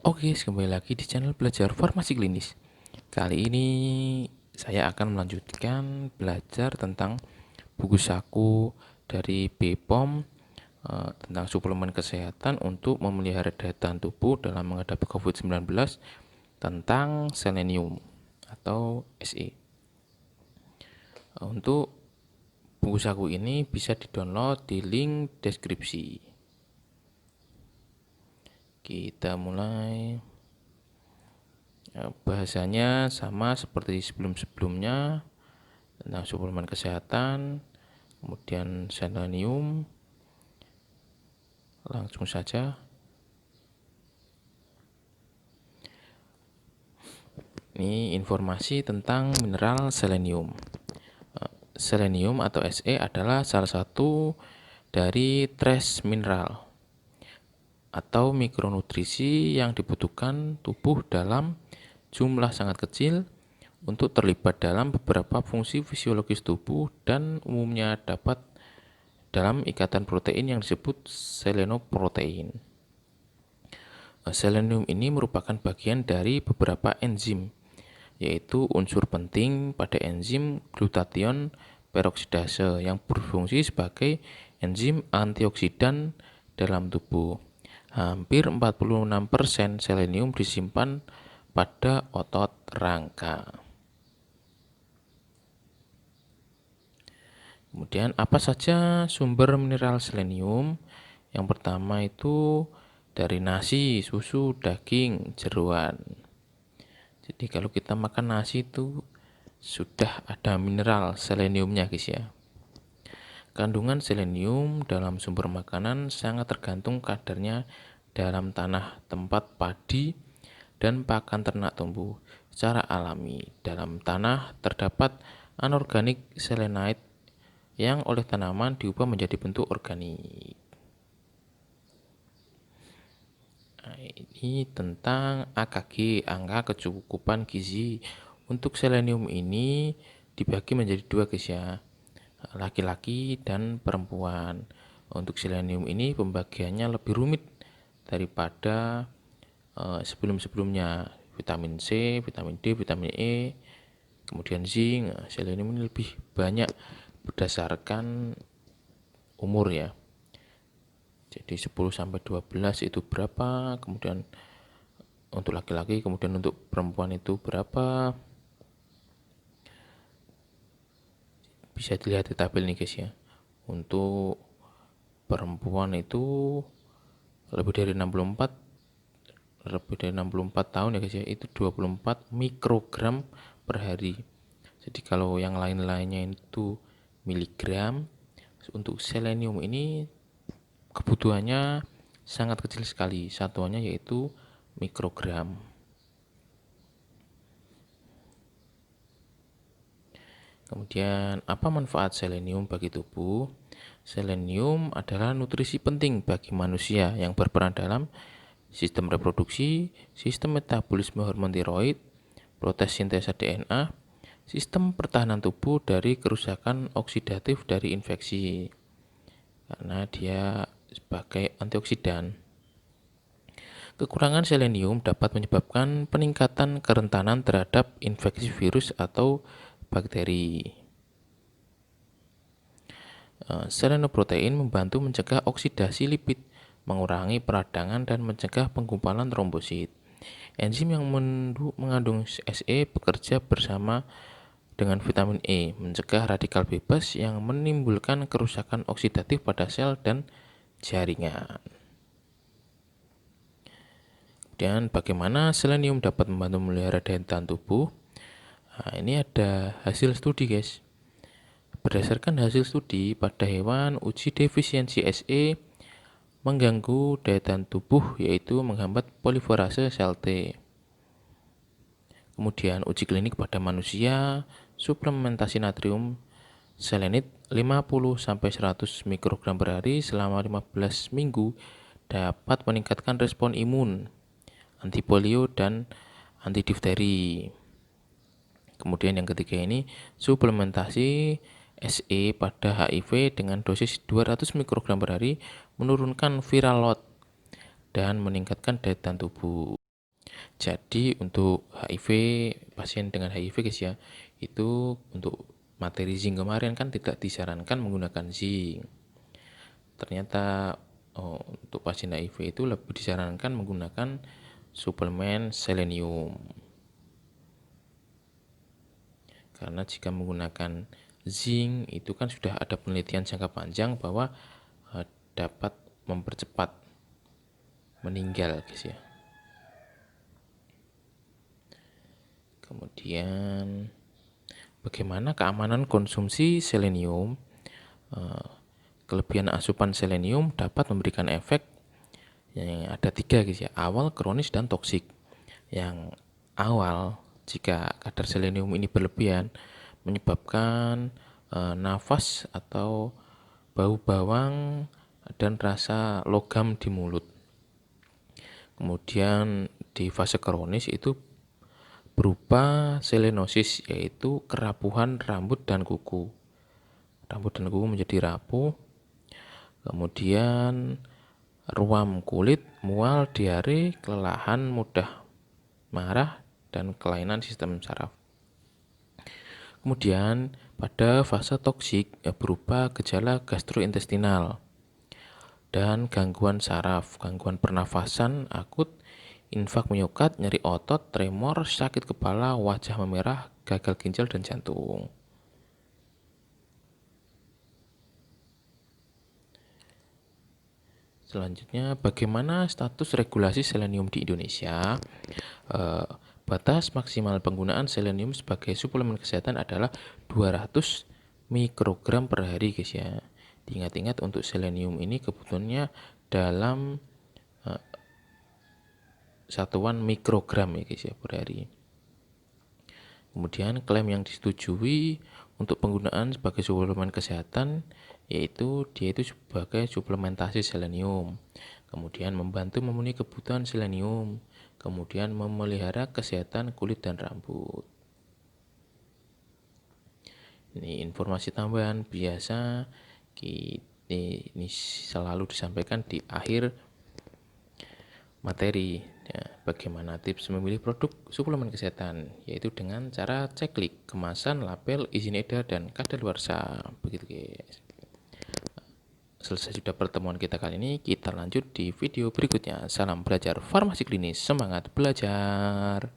Oke, kembali lagi di channel Belajar Farmasi Klinis. Kali ini saya akan melanjutkan belajar tentang buku saku dari BPOM tentang suplemen kesehatan untuk memelihara daya tahan tubuh dalam menghadapi COVID-19 tentang selenium atau SE. Untuk buku saku ini bisa di-download di link deskripsi. Kita mulai. Bahasanya sama seperti sebelum-sebelumnya tentang suplemen kesehatan, kemudian selenium. Langsung saja. Ini informasi tentang mineral selenium. Selenium atau Se adalah salah satu dari trace mineral atau mikronutrisi yang dibutuhkan tubuh dalam jumlah sangat kecil untuk terlibat dalam beberapa fungsi fisiologis tubuh dan umumnya dapat dalam ikatan protein yang disebut selenoprotein. Selenium ini merupakan bagian dari beberapa enzim, yaitu unsur penting pada enzim glutathione peroksidase yang berfungsi sebagai enzim antioksidan dalam tubuh. Hampir 46% selenium disimpan pada otot rangka. Kemudian apa saja sumber mineral selenium? Yang pertama itu dari nasi, susu, daging, jeroan. Jadi kalau kita makan nasi itu sudah ada mineral seleniumnya guys ya. Kandungan selenium dalam sumber makanan sangat tergantung kadarnya dalam tanah tempat padi dan pakan ternak tumbuh. Secara alami dalam tanah terdapat anorganik selenite yang oleh tanaman diubah menjadi bentuk organik. Nah, ini tentang AKG, angka kecukupan gizi. Untuk selenium ini dibagi menjadi dua guys ya, laki-laki dan perempuan. Untuk selenium ini pembagiannya lebih rumit daripada sebelum-sebelumnya. Vitamin C, vitamin D, vitamin E, kemudian zinc. Selenium ini lebih banyak berdasarkan umur ya. Jadi 10 sampai 12 itu berapa, kemudian untuk laki-laki, kemudian untuk perempuan itu berapa. Bisa dilihat di tabel nih guys ya. Untuk perempuan itu lebih dari 64 tahun ya guys ya, itu 24 mikrogram per hari. Jadi kalau yang lain-lainnya itu miligram, untuk selenium ini kebutuhannya sangat kecil sekali, satuannya yaitu mikrogram. Kemudian apa manfaat selenium bagi tubuh? Selenium adalah nutrisi penting bagi manusia yang berperan dalam sistem reproduksi, sistem metabolisme hormon tiroid, proses sintesa DNA, sistem pertahanan tubuh dari kerusakan oksidatif dari infeksi, karena dia sebagai antioksidan. Kekurangan selenium dapat menyebabkan peningkatan kerentanan terhadap infeksi virus atau bakteri. Selenoprotein membantu mencegah oksidasi lipid, mengurangi peradangan dan mencegah penggumpalan trombosit. Enzim yang mengandung Se bekerja bersama dengan vitamin E, mencegah radikal bebas yang menimbulkan kerusakan oksidatif pada sel dan jaringan. Dan bagaimana selenium dapat membantu memelihara daya tahan tubuh? Nah, ini ada hasil studi guys. Berdasarkan hasil studi pada hewan, uji defisiensi Se mengganggu daya tahan tubuh, yaitu menghambat poliferase sel T. Kemudian uji klinik pada manusia, suplementasi natrium selenit 50-100 mikrogram per hari selama 15 minggu dapat meningkatkan respon imun, anti polio dan anti difteri. Kemudian yang ketiga ini suplementasi Se pada HIV dengan dosis 200 mikrogram per hari menurunkan viral load dan meningkatkan daya tahan tubuh. Jadi untuk HIV, pasien dengan HIV guys ya, itu untuk materi zinc kemarin kan tidak disarankan menggunakan zinc. Ternyata untuk pasien HIV itu lebih disarankan menggunakan suplemen selenium. Karena jika menggunakan zinc itu kan sudah ada penelitian jangka panjang bahwa dapat mempercepat meninggal guys ya. Kemudian bagaimana keamanan konsumsi selenium? Kelebihan asupan selenium dapat memberikan efek yang ada 3 guys ya. Awal, kronis, dan toksik. Yang awal, jika kadar selenium ini berlebihan menyebabkan nafas atau bau bawang dan rasa logam di mulut. Kemudian di fase kronis itu berupa selenosis, yaitu kerapuhan rambut dan kuku. Rambut dan kuku menjadi rapuh. Kemudian ruam kulit, mual, diare, kelelahan, mudah marah, dan kelainan sistem saraf. Kemudian pada fase toksik berupa gejala gastrointestinal dan gangguan saraf, gangguan pernafasan akut, infak miokard, nyeri otot, tremor, sakit kepala, wajah memerah, gagal ginjal, dan jantung. Selanjutnya, bagaimana status regulasi selenium di Indonesia? Batas maksimal penggunaan selenium sebagai suplemen kesehatan adalah 200 mikrogram per hari guys ya. Diingat-ingat untuk selenium ini kebutuhannya dalam satuan mikrogram ya guys ya per hari. Kemudian klaim yang disetujui untuk penggunaan sebagai suplemen kesehatan yaitu dia itu sebagai suplementasi selenium. Kemudian membantu memenuhi kebutuhan selenium. Kemudian memelihara kesehatan kulit dan rambut. Ini informasi tambahan biasa ini selalu disampaikan di akhir materi. Ya, bagaimana tips memilih produk suplemen kesehatan, yaitu dengan cara ceklik kemasan, label, izin edar, dan kadaluarsa. Begitu guys. Selesai sudah pertemuan kita kali ini, kita lanjut di video berikutnya. Salam belajar farmasi klinis, semangat belajar.